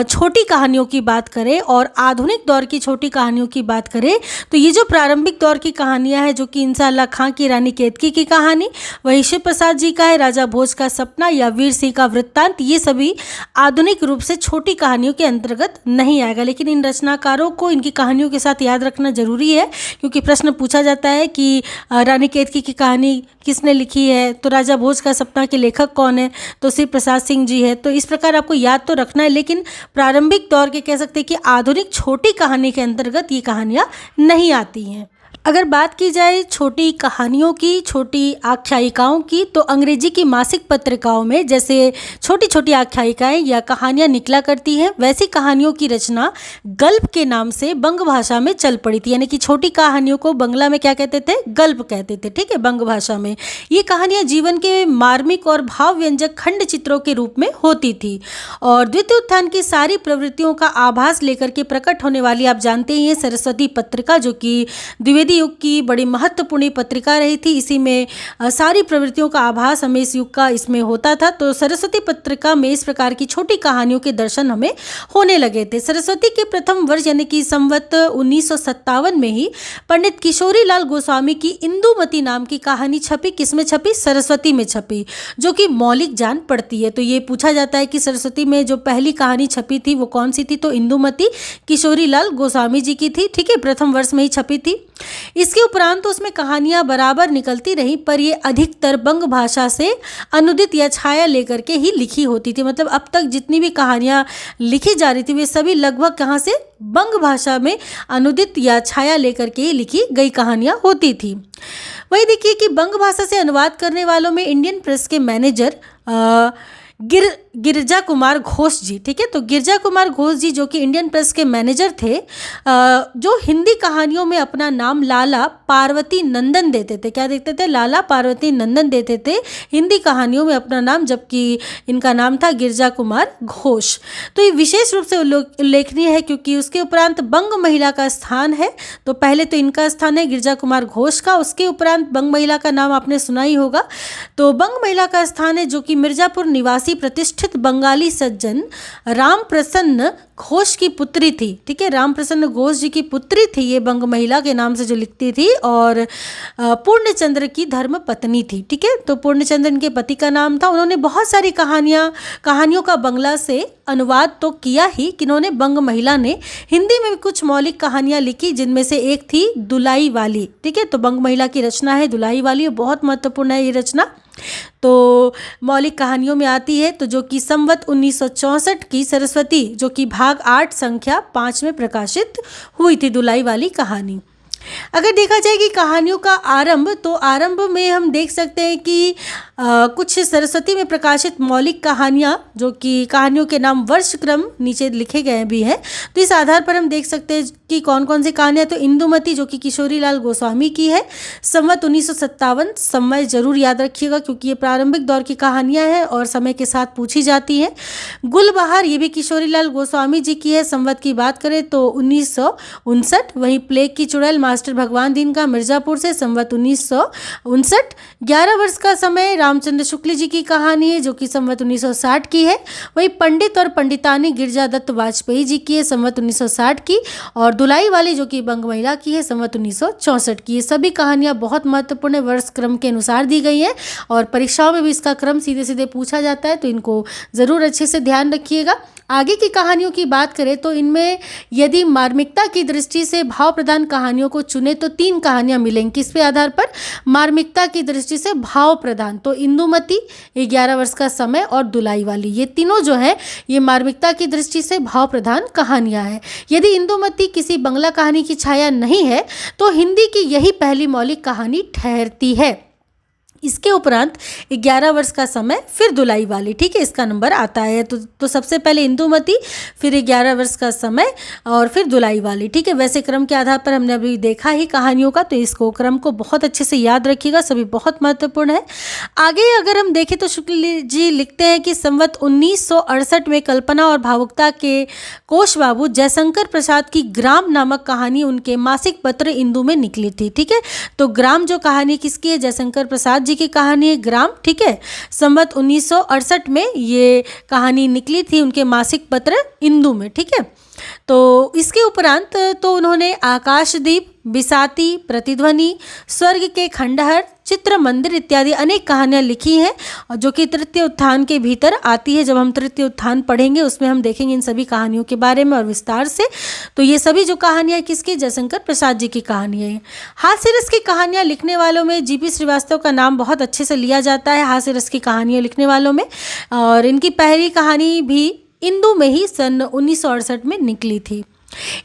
छोटी कहानियों की बात करें और आधुनिक दौर की छोटी कहानियों की बात करें तो ये जो प्रारंभिक दौर की कहानियाँ हैं जो कि इंसा अल्लाह खां की रानी केतकी की कहानी, वही शिव प्रसाद जी का है राजा भोज का सपना या वीर सिंह का वृत्तांत, ये सभी आधुनिक रूप से छोटी कहानियों के अंतर्गत नहीं आएगा। लेकिन इन रचनाकारों को इनकी कहानियों के साथ याद रखना जरूरी है क्योंकि प्रश्न पूछा जाता है कि रानी केतकी की कहानी किसने लिखी है, तो राजा भोज का सपना के लेखक कौन है, तो शिव प्रसाद सिंह जी है। तो इस प्रकार आपको याद तो रखना है, लेकिन प्रारंभिक दौर के कह सकते हैं कि आधुनिक छोटी कहानी के अंतर्गत ये कहानियाँ नहीं आती हैं। अगर बात की जाए छोटी कहानियों की, छोटी आख्यायिकाओं की, तो अंग्रेजी की मासिक पत्रिकाओं में जैसे छोटी छोटी आख्यायिकाएं या कहानियां निकला करती हैं, वैसी कहानियों की रचना गल्प के नाम से बंग भाषा में चल पड़ी थी। यानी कि छोटी कहानियों को बंगला में क्या कहते थे? गल्प कहते थे। ठीक है, बंग भाषा में ये कहानियाँ जीवन के मार्मिक और भाव व्यंजक खंड चित्रों के रूप में होती थी और द्वितीय उत्थान की सारी प्रवृत्तियों का आभास लेकर के प्रकट होने वाली, आप जानते ही हैं, सरस्वती पत्रिका जो कि द्विवेदी युग की बड़ी महत्वपूर्ण पत्रिका रही थी। इसी में सारी प्रवृत्तियों का आभास हमें इस युग का इसमें होता था। तो सरस्वती पत्रिका में इस प्रकार की छोटी कहानियों के दर्शन हमें होने लगे थे। सरस्वती के प्रथम वर्ष यानी कि संवत 1957 में ही पंडित किशोरी लाल गोस्वामी की इंदुमती नाम की कहानी छपी। किसमें छपी? सरस्वती में छपी, जो कि मौलिक जान पड़ती है। तो ये पूछा जाता है कि सरस्वती में जो पहली कहानी छपी थी वो कौन सी थी? तो इंदुमती किशोरी लाल गोस्वामी जी की थी। ठीक है, प्रथम वर्ष में ही छपी थी। इसके उपरांत तो उसमें कहानियां बराबर निकलती रही, पर ये अधिकतर बंग भाषा से अनुदित या छाया लेकर के ही लिखी होती थी। मतलब अब तक जितनी भी कहानियां लिखी जा रही थी वे सभी लगभग कहाँ से? बंग भाषा में अनुदित या छाया लेकर के ही लिखी गई कहानियां होती थी। वही देखिए कि बंग भाषा से अनुवाद करने वालों में इंडियन प्रेस के मैनेजर गिरजा कुमार घोष जी, ठीक है। तो गिरजा कुमार घोष जी जो कि इंडियन प्रेस के मैनेजर थे, जो हिंदी कहानियों में अपना नाम लाला पार्वती नंदन देते थे। क्या देते थे? लाला पार्वती नंदन देते थे हिंदी कहानियों में अपना नाम, जबकि इनका नाम था गिरजा कुमार घोष। तो ये विशेष रूप से उल्लेखनीय है क्योंकि उसके उपरांत बंग महिला का स्थान है। तो पहले तो इनका स्थान है गिरजा कुमार घोष का, उसके उपरांत बंग महिला का नाम आपने सुना ही होगा। तो बंग महिला का स्थान है जो कि मिर्जापुर निवासी प्रतिष्ठित बंगाली सज्जन राम प्रसन्न घोष की पुत्री थी। ठीक है, राम प्रसन्न घोष जी की पुत्री थी ये बंग महिला के नाम से जो लिखती थी, और पूर्णचंद्र की धर्म पत्नी थी। ठीक है, तो पूर्णचंद्र इनके पति का नाम था। उन्होंने बहुत सारी कहानियों का बंगला से अनुवाद तो किया ही, कि इन्होंने बंग महिला ने हिंदी में भी कुछ मौलिक कहानियां लिखी, जिनमें से एक थी दुलाई वाली। ठीक है, तो बंग महिला की रचना है दुलाई वाली, बहुत महत्वपूर्ण है ये रचना। तो मौलिक कहानियों में आती है, तो जो कि संवत 1964 की सरस्वती जो कि भाग 8 संख्या 5 में प्रकाशित हुई थी दुलाई वाली कहानी। अगर देखा जाए कि कहानियों का आरंभ, तो आरंभ में हम देख सकते हैं कि कुछ सरस्वती में प्रकाशित मौलिक कहानियाँ, जो कि कहानियों के नाम वर्ष क्रम नीचे लिखे गए भी हैं। तो इस आधार पर हम देख सकते हैं कि कौन कौन सी कहानियाँ। तो इंदुमती जो कि किशोरी लाल गोस्वामी की है, संवत 1957, समय जरूर याद रखिएगा क्योंकि ये प्रारंभिक दौर की कहानियाँ हैं और समय के साथ पूछी जाती हैं। गुलबहार ये भी किशोरी लाल गोस्वामी जी की है। संवत की बात करें तो 1959। वहीं प्लेग की चुड़ैल मास्टर भगवान दीन का मिर्जापुर से, संवत 1959। 11 वर्ष का समय रामचंद्र शुक्ल जी की कहानी है जो कि संवत 1960 की है। वही पंडित और पंडितानी गिरजा दत्त वाजपेयी जी की है, संवत 1960 की। और दुलाई वाली जो कि बंग महिला की है, संवत 1964 की। ये सभी कहानियाँ बहुत महत्वपूर्ण वर्ष क्रम के अनुसार दी गई हैं और परीक्षाओं में भी इसका क्रम सीधे सीधे पूछा जाता है, तो इनको ज़रूर अच्छे से ध्यान रखिएगा। आगे की कहानियों की बात करें तो इनमें यदि मार्मिकता की दृष्टि से भाव प्रधान कहानियों को चुने तो 3 कहानियां मिलेंगी। किस पे आधार पर? मार्मिकता की दृष्टि से भाव प्रधान। तो इंदुमती, 11 वर्ष का समय, और दुलाई वाली, ये तीनों जो है ये मार्मिकता की दृष्टि से भाव प्रधान कहानियां हैं। यदि इंदुमती किसी बंगला कहानी की छाया नहीं है तो हिंदी की यही पहली मौलिक कहानी ठहरती है। इसके उपरांत 11 वर्ष का समय, फिर दुलाई वाली। ठीक है, इसका नंबर आता है। तो सबसे पहले इंदुमती, फिर 11 वर्ष का समय, और फिर दुलाई वाली। ठीक है, वैसे क्रम के आधार पर हमने अभी देखा ही कहानियों का, तो इसको क्रम को बहुत अच्छे से याद रखिएगा, सभी बहुत महत्वपूर्ण है। आगे अगर हम देखें तो शुक्ल जी लिखते हैं कि संवत 1968 में कल्पना और भावुकता के कोश बाबू जयशंकर प्रसाद की ग्राम नामक कहानी उनके मासिक पत्र इंदु में निकली थी। ठीक है, तो ग्राम जो कहानी किसकी है? जयशंकर प्रसाद जी की कहानी है ग्राम। ठीक है, संवत 1968 में ये कहानी निकली थी उनके मासिक पत्र इंदु में। ठीक है, तो इसके उपरांत तो उन्होंने आकाशदीप, बिसाती, प्रतिध्वनि, स्वर्ग के खंडहर, चित्र मंदिर इत्यादि अनेक कहानियां लिखी हैं, और जो कि तृतीय उत्थान के भीतर आती है। जब हम तृतीय उत्थान पढ़ेंगे उसमें हम देखेंगे इन सभी कहानियों के बारे में और विस्तार से। तो ये सभी जो कहानियां किसकी? जयशंकर प्रसाद जी की कहानियां हैं। हास्य रस की कहानियां लिखने वालों में जीपी श्रीवास्तव का नाम बहुत अच्छे से लिया जाता है हास्य रस की कहानियां लिखने वालों में, और इनकी पहली कहानी भी इंदु में ही सन 1968 में निकली थी।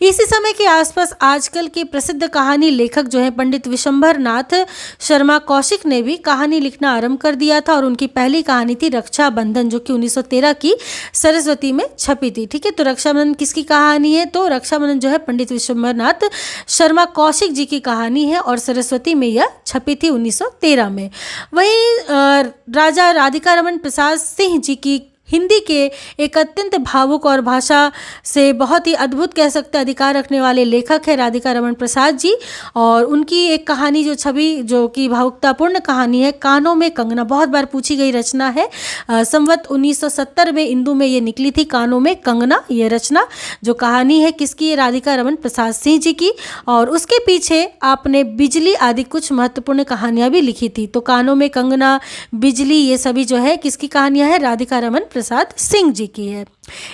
इसी समय के आसपास आजकल के प्रसिद्ध कहानी लेखक जो हैं पंडित विशंभर नाथ शर्मा कौशिक ने भी कहानी लिखना आरंभ कर दिया था, और उनकी पहली कहानी थी रक्षाबंधन जो कि 1913 की सरस्वती में छपी थी। ठीक है, तो रक्षाबंधन किसकी कहानी है? तो रक्षाबंधन जो है पंडित विशंभर नाथ शर्मा कौशिक जी की कहानी है और सरस्वती में यह छपी थी 1913 में। वहीं राजा राधिका रमन प्रसाद सिंह जी की हिंदी के एक अत्यंत भावुक और भाषा से बहुत ही अद्भुत कह सकते हैं अधिकार रखने वाले लेखक है राधिका रमन प्रसाद जी। और उनकी एक कहानी जो छवि जो कि भावुकतापूर्ण कहानी है, कानों में कंगना, बहुत बार पूछी गई रचना है। संवत 1970 में इंदू में ये निकली थी, कानों में कंगना ये रचना। जो कहानी है किसकी है? राधिका रमन प्रसाद सिंह जी की। और उसके पीछे आपने बिजली आदि कुछ महत्वपूर्ण कहानियाँ भी लिखी थी। तो कानों में कंगना, बिजली, ये सभी जो है किसकी कहानियाँ है? राधिका रमन प्रसाद सिंह जी की है।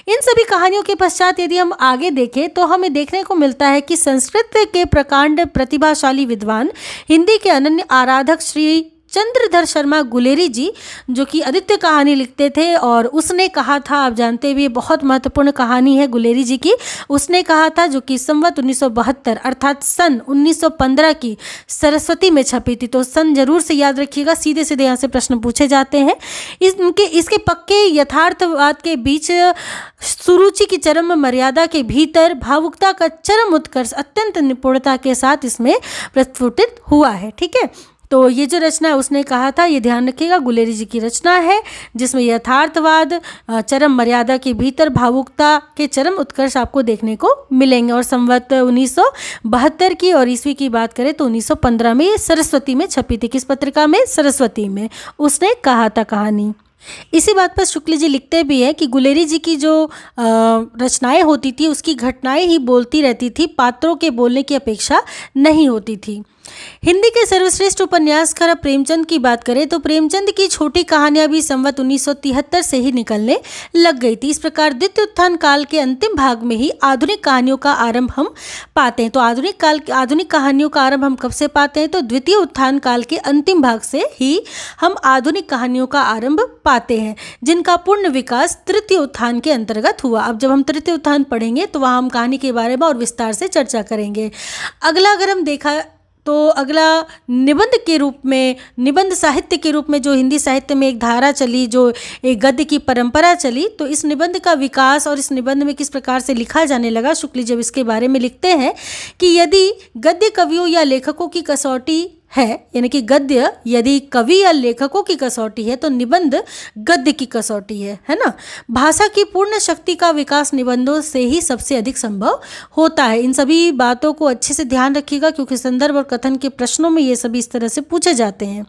इन सभी कहानियों के पश्चात यदि हम आगे देखें तो हमें देखने को मिलता है कि संस्कृत के प्रकांड प्रतिभाशाली विद्वान, हिंदी के अनन्य आराधक श्री चंद्रधर शर्मा गुलेरी जी, जो कि आदित्य कहानी लिखते थे, और उसने कहा था, आप जानते भी, बहुत महत्वपूर्ण कहानी है गुलेरी जी की। उसने कहा था, जो कि संवत 1972 अर्थात सन 1915 की सरस्वती में छपी थी। तो सन जरूर से याद रखिएगा, सीधे सीधे यहाँ से प्रश्न पूछे जाते हैं। इसके पक्के यथार्थवाद के बीच, सुरुचि की चरम मर्यादा के भीतर भावुकता का चरम उत्कर्ष अत्यंत निपुणता के साथ इसमें प्रस्फुटित हुआ है। ठीक है, तो ये जो रचना है उसने कहा था, ये ध्यान रखिएगा, गुलेरी जी की रचना है जिसमें यथार्थवाद, चरम मर्यादा के भीतर भावुकता के चरम उत्कर्ष आपको देखने को मिलेंगे। और संवत 1972 की और ईस्वी की बात करें तो 1915 में ये सरस्वती में छपी थी। किस पत्रिका में? सरस्वती में उसने कहा था कहानी। इसी बात पर शुक्ल जी लिखते भी है कि गुलेरी जी की जो रचनाएं होती थी उसकी घटनाएं ही बोलती रहती थी, पात्रों के बोलने की अपेक्षा नहीं होती थी। हिंदी के सर्वश्रेष्ठ उपन्यासकार प्रेमचंद की बात करें तो प्रेमचंद की छोटी कहानियां भी संवत 1973 से ही निकलने लग गई थी। इस प्रकार द्वितीय उत्थान काल के अंतिम भाग में ही आधुनिक कहानियों का आरंभ हम पाते हैं। तो आधुनिक कहानियों का आरंभ हम कब से पाते हैं? तो द्वितीय उत्थान काल के अंतिम भाग से ही हम आधुनिक कहानियों का आरंभ पाते हैं, जिनका पूर्ण विकास तृतीय उत्थान के अंतर्गत हुआ। अब जब हम तृतीय उत्थान पढ़ेंगे तो वहाँ हम कहानी के बारे में और विस्तार से चर्चा करेंगे। अगला अगर हम देखा तो अगला निबंध के रूप में, निबंध साहित्य के रूप में जो हिंदी साहित्य में एक धारा चली, जो एक गद्य की परंपरा चली, तो इस निबंध का विकास और इस निबंध में किस प्रकार से लिखा जाने लगा, शुक्ल जब इसके बारे में लिखते हैं कि यदि गद्य कवियों या लेखकों की कसौटी है, यानी कि गद्य यदि कवि या लेखकों की कसौटी है तो निबंध गद्य की कसौटी है ना। भाषा की पूर्ण शक्ति का विकास निबंधों से ही सबसे अधिक संभव होता है। इन सभी बातों को अच्छे से ध्यान रखिएगा क्योंकि संदर्भ और कथन के प्रश्नों में ये सभी इस तरह से पूछे जाते हैं।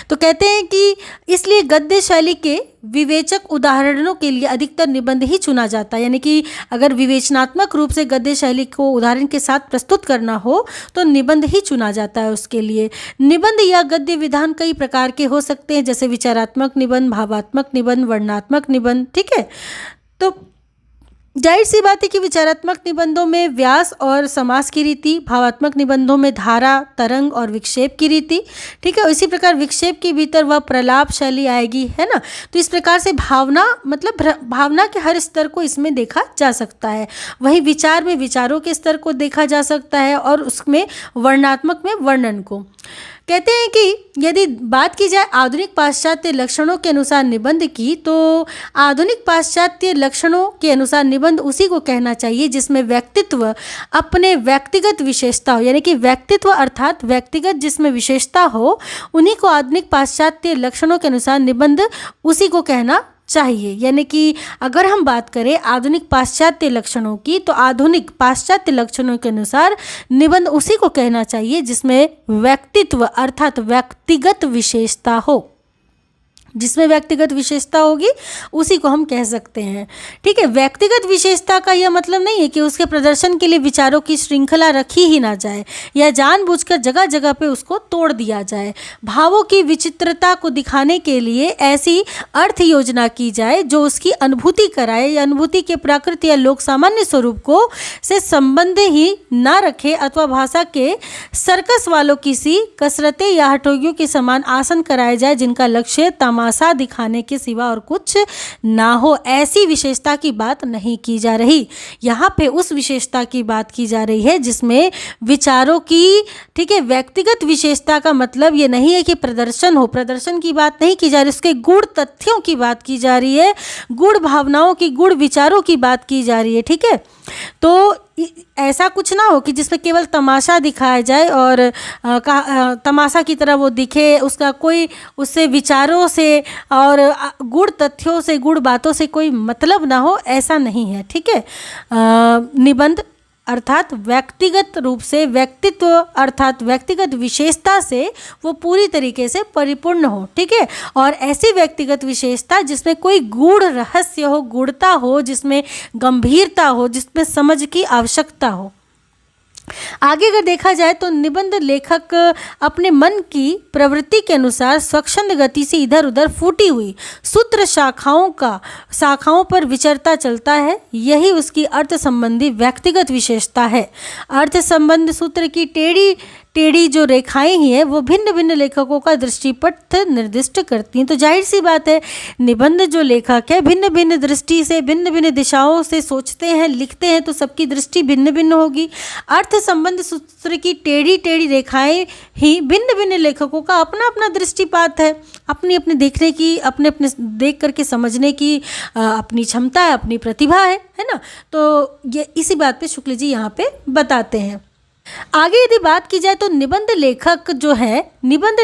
तो कहते हैं कि इसलिए गद्य शैली के विवेचक उदाहरणों के लिए अधिकतर निबंध ही चुना जाता है। यानी कि अगर विवेचनात्मक रूप से गद्य शैली को उदाहरण के साथ प्रस्तुत करना हो तो निबंध ही चुना जाता है उसके लिए। निबंध या गद्य विधान कई प्रकार के हो सकते हैं, जैसे विचारात्मक निबंध, भावात्मक निबंध, वर्णनात्मक निबंध। ठीक है, तो जाहिर सी बात है कि विचारात्मक निबंधों में व्यास और समास की रीति, भावात्मक निबंधों में धारा, तरंग और विक्षेप की रीति। ठीक है, इसी प्रकार विक्षेप के भीतर वह प्रलाप शैली आएगी, है ना। तो इस प्रकार से भावना, मतलब भावना के हर स्तर को इसमें देखा जा सकता है। वहीं विचार में विचारों के स्तर को देखा जा सकता है और उसमें वर्णनात्मक में वर्णन को। कहते हैं कि यदि बात की जाए आधुनिक पाश्चात्य लक्षणों के अनुसार निबंध की, तो आधुनिक पाश्चात्य लक्षणों के अनुसार निबंध उसी को कहना चाहिए जिसमें व्यक्तित्व अपने व्यक्तिगत विशेषता हो, यानी कि व्यक्तित्व अर्थात व्यक्तिगत जिसमें विशेषता हो, उन्हीं को आधुनिक पाश्चात्य लक्षणों के अनुसार निबंध उसी को कहना चाहिए। यानी कि अगर हम बात करें आधुनिक पाश्चात्य लक्षणों की, तो आधुनिक पाश्चात्य लक्षणों के अनुसार निबंध उसी को कहना चाहिए जिसमें व्यक्तित्व अर्थात व्यक्तिगत विशेषता हो। जिसमें व्यक्तिगत विशेषता होगी उसी को हम कह सकते हैं। ठीक है, व्यक्तिगत विशेषता का यह मतलब नहीं है कि उसके प्रदर्शन के लिए विचारों की श्रृंखला रखी ही ना जाए या जानबूझकर जगह जगह पे उसको तोड़ दिया जाए। भावों की विचित्रता को दिखाने के लिए ऐसी अर्थ योजना की जाए जो उसकी अनुभूति कराए या अनुभूति के प्राकृत या लोक सामान्य स्वरूप को से संबंध ही ना रखे, अथवा भाषा के सर्कस वालों की सी कसरतें या हठोगियों के समान आसन कराए जाए जिनका लक्ष्य तमाशा दिखाने के सिवा और कुछ ना हो। ऐसी विशेषता की बात नहीं की जा रही, यहाँ पे उस विशेषता की बात की जा रही है जिसमें विचारों की, ठीक है, व्यक्तिगत विशेषता का मतलब ये नहीं है कि प्रदर्शन हो, प्रदर्शन की बात नहीं की जा रही, उसके गूढ़ तथ्यों की बात की जा रही है, गूढ़ भावनाओं की, गूढ़ विचारों की बात की जा रही है। ठीक है, तो ऐसा कुछ ना हो कि जिसमें केवल तमाशा दिखाया जाए और तमाशा की तरह वो दिखे, उसका कोई उससे विचारों से और गूढ़ तथ्यों से, गूढ़ बातों से कोई मतलब ना हो, ऐसा नहीं है। ठीक है। निबंध अर्थात व्यक्तिगत रूप से, व्यक्तित्व अर्थात व्यक्तिगत विशेषता से वो पूरी तरीके से परिपूर्ण हो। ठीक है। और ऐसी व्यक्तिगत विशेषता जिसमें कोई गूढ़ रहस्य हो, गूढ़ता हो, जिसमें गंभीरता हो, जिसमें समझ की आवश्यकता हो। आगे अगर देखा जाए तो निबंध लेखक अपने मन की प्रवृत्ति के अनुसार स्वच्छंद गति से इधर उधर फूटी हुई सूत्र शाखाओं पर विचरता चलता है। यही उसकी अर्थ संबंधी व्यक्तिगत विशेषता है। अर्थ संबंध सूत्र की टेढ़ी जो रेखाएं ही है वो भिन्न भिन्न लेखकों का दृष्टिपथ निर्दिष्ट करती हैं। तो जाहिर सी बात है, निबंध जो लेखक है भिन्न भिन्न दृष्टि से, भिन्न भिन्न दिशाओं से सोचते हैं, लिखते हैं, तो सबकी दृष्टि भिन्न भिन्न होगी। अर्थ संबंध सूत्र की टेढ़ी रेखाएं ही भिन्न भिन्न लेखकों का अपना अपना दृष्टिपात है, अपनी अपनी देखने की, अपने अपने देख करके समझने की अपनी क्षमता है, अपनी प्रतिभा है ना। तो ये इसी बात पे शुक्ल जी यहाँ पे बताते हैं। आगे यदि बात की जाए तो निबंध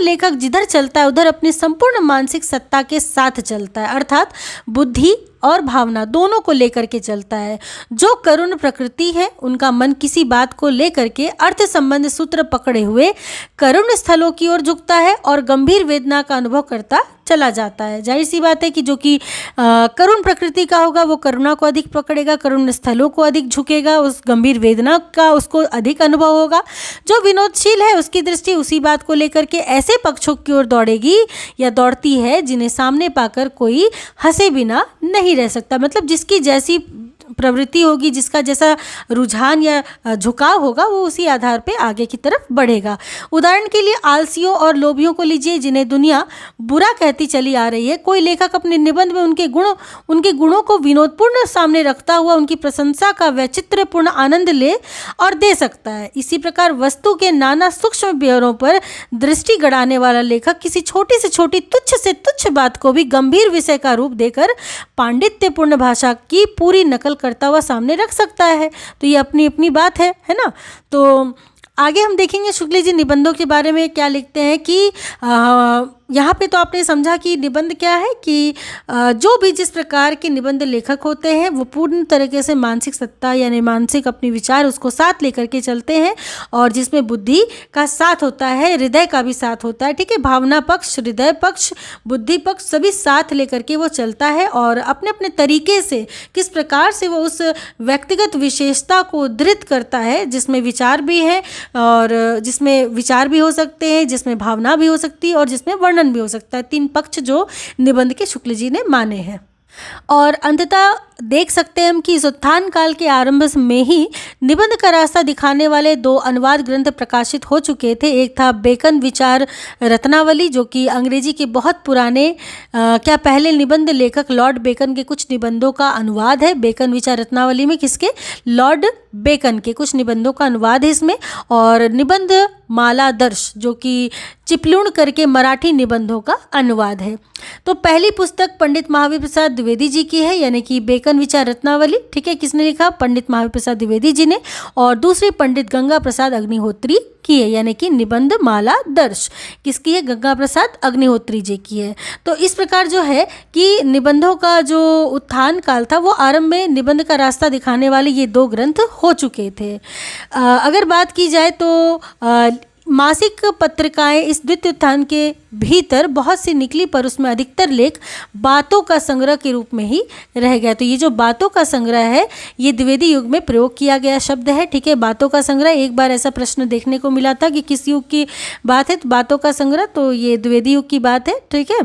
लेखक जिधर चलता है उधर अपनी संपूर्ण मानसिक सत्ता के साथ चलता है, अर्थात बुद्धि और भावना दोनों को लेकर के चलता है। जो करुण प्रकृति है उनका मन किसी बात को लेकर के अर्थ संबंध सूत्र पकड़े हुए करुण स्थलों की ओर झुकता है और गंभीर वेदना का अनुभव करता चला जाता है। जाहिर सी बात है कि जो कि करुण प्रकृति का होगा वो करुणा को अधिक पकड़ेगा, करुण स्थलों को अधिक झुकेगा, उस गंभीर वेदना का उसको अधिक अनुभव होगा। जो विनोदशील है उसकी दृष्टि उसी बात को लेकर के ऐसे पक्षों की ओर दौड़ेगी या दौड़ती है जिन्हें सामने पाकर कोई हंसे बिना नहीं रह सकता। मतलब जिसकी जैसी प्रवृत्ति होगी, जिसका जैसा रुझान या झुकाव होगा, वो उसी आधार पे आगे की तरफ बढ़ेगा। उदाहरण के लिए आलसियों और लोभियों को लीजिए, जिन्हें दुनिया बुरा कहती चली आ रही है। कोई लेखक अपने निबंध में उनके गुणों को विनोदपूर्ण सामने रखता हुआ उनकी प्रशंसा का वैचित्र्यपूर्ण आनंद ले और दे सकता है। इसी प्रकार वस्तु के नाना सूक्ष्म बियरों पर दृष्टि गड़ाने वाला लेखक किसी छोटी से छोटी, तुच्छ से तुच्छ बात को भी गंभीर विषय का रूप देकर पांडित्यपूर्ण भाषा की पूरी नकल करता हुआ सामने रख सकता है। तो ये अपनी अपनी बात है ना। तो आगे हम देखेंगे शुक्ल जी निबंधों के बारे में क्या लिखते हैं कि यहाँ पे तो आपने समझा कि निबंध क्या है कि जो भी जिस प्रकार के निबंध लेखक होते हैं वो पूर्ण तरीके से मानसिक सत्ता यानी मानसिक अपनी विचार उसको साथ लेकर के चलते हैं, और जिसमें बुद्धि का साथ होता है, हृदय का भी साथ होता है। ठीक है। भावना पक्ष, हृदय पक्ष, बुद्धि पक्ष सभी साथ लेकर के वो चलता है और अपने अपने तरीके से किस प्रकार से वो उस व्यक्तिगत विशेषता को उद्धृत करता है, जिसमें विचार भी है और जिसमें विचार भी हो सकते हैं, जिसमें भावना भी हो सकती है और जिसमें वर्णन भी हो सकता है। तीन पक्ष जो निबंध के शुक्ल जी ने माने हैं। और अंततः देख सकते हैं हम कि इस उत्थान काल के आरंभ में ही निबंध का रास्ता दिखाने वाले दो अनुवाद ग्रंथ प्रकाशित हो चुके थे। एक था बेकन विचार रत्नावली, जो कि अंग्रेजी के बहुत पुराने पहले निबंध लेखक लॉर्ड बेकन के कुछ निबंधों का अनुवाद है। बेकन विचार रत्नावली में किसके? लॉर्ड बेकन के कुछ निबंधों का अनुवाद है इसमें। और निबंध मालादर्श, जो कि चिपलूण करके मराठी निबंधों का अनुवाद है। तो पहली पुस्तक पंडित महावीर प्रसाद द्विवेदी जी की है, यानी कि बेकन विचार रत्नावली। ठीक है। किसने लिखा? पंडित महावीर प्रसाद द्विवेदी जी ने। और दूसरी पंडित गंगा प्रसाद अग्निहोत्री की है, यानी कि निबंध माला दर्श किसकी है? गंगा प्रसाद अग्निहोत्री जी की है। तो इस प्रकार जो है कि निबंधों का जो उत्थान काल था वो आरंभ में निबंध का रास्ता दिखाने वाले ये दो ग्रंथ हो चुके थे। अगर बात की जाए तो मासिक पत्रिकाएं इस द्वितीय उत्थान के भीतर बहुत सी निकली, पर उसमें अधिकतर लेख बातों का संग्रह के रूप में ही रह गया। तो ये जो बातों का संग्रह है ये द्विवेदी युग में प्रयोग किया गया शब्द है। ठीक है। बातों का संग्रह, एक बार ऐसा प्रश्न देखने को मिला था कि किस युग की बात है, तो बातों का संग्रह, तो ये द्विवेदी युग की बात है। ठीक है।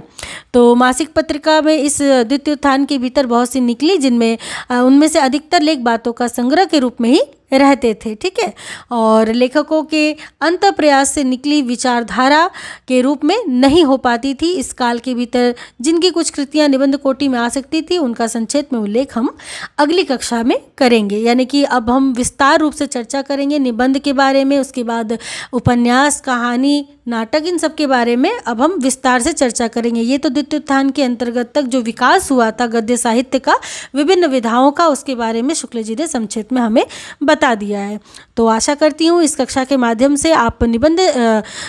तो मासिक पत्रिका में इस द्वितीय उत्थान के भीतर बहुत सी निकली, जिनमें उनमें से अधिकतर लेख बातों का संग्रह के रूप में ही रहते थे। ठीक है, और लेखकों के अंत प्रयास से निकली विचारधारा के रूप में नहीं हो पाती थी। इस काल के भीतर जिनकी कुछ कृतियां निबंध कोटि में आ सकती थी उनका संक्षेप में उल्लेख हम अगली कक्षा में करेंगे। यानी कि अब हम विस्तार रूप से चर्चा करेंगे निबंध के बारे में, उसके बाद उपन्यास, कहानी, नाटक, इन सब के बारे में अब हम विस्तार से चर्चा करेंगे। ये तो द्वितीय उत्थान के अंतर्गत तक जो विकास हुआ था गद्य साहित्य का, विभिन्न विधाओं का, उसके बारे में शुक्ल जी ने संक्षेप में हमें बता दिया है। तो आशा करती हूँ इस कक्षा के माध्यम से आप निबंध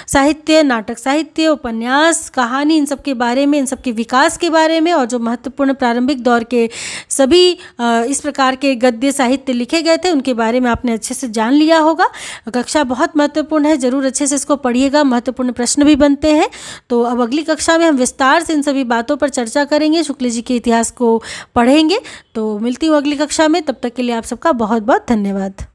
साहित्य, नाटक साहित्य, उपन्यास, कहानी, इन सब के बारे में, इन सब के विकास के बारे में, और जो महत्वपूर्ण प्रारंभिक दौर के सभी इस प्रकार के गद्य साहित्य लिखे गए थे उनके बारे में आपने अच्छे से जान लिया होगा। कक्षा बहुत महत्वपूर्ण है, जरूर अच्छे से इसको पढ़िएगा, महत्वपूर्ण प्रश्न भी बनते हैं। तो अब अगली कक्षा में हम विस्तार से इन सभी बातों पर चर्चा करेंगे, शुक्ल जी के इतिहास को पढ़ेंगे। तो मिलती हूँ अगली कक्षा में, तब तक के लिए आप सबका बहुत बहुत धन्यवाद।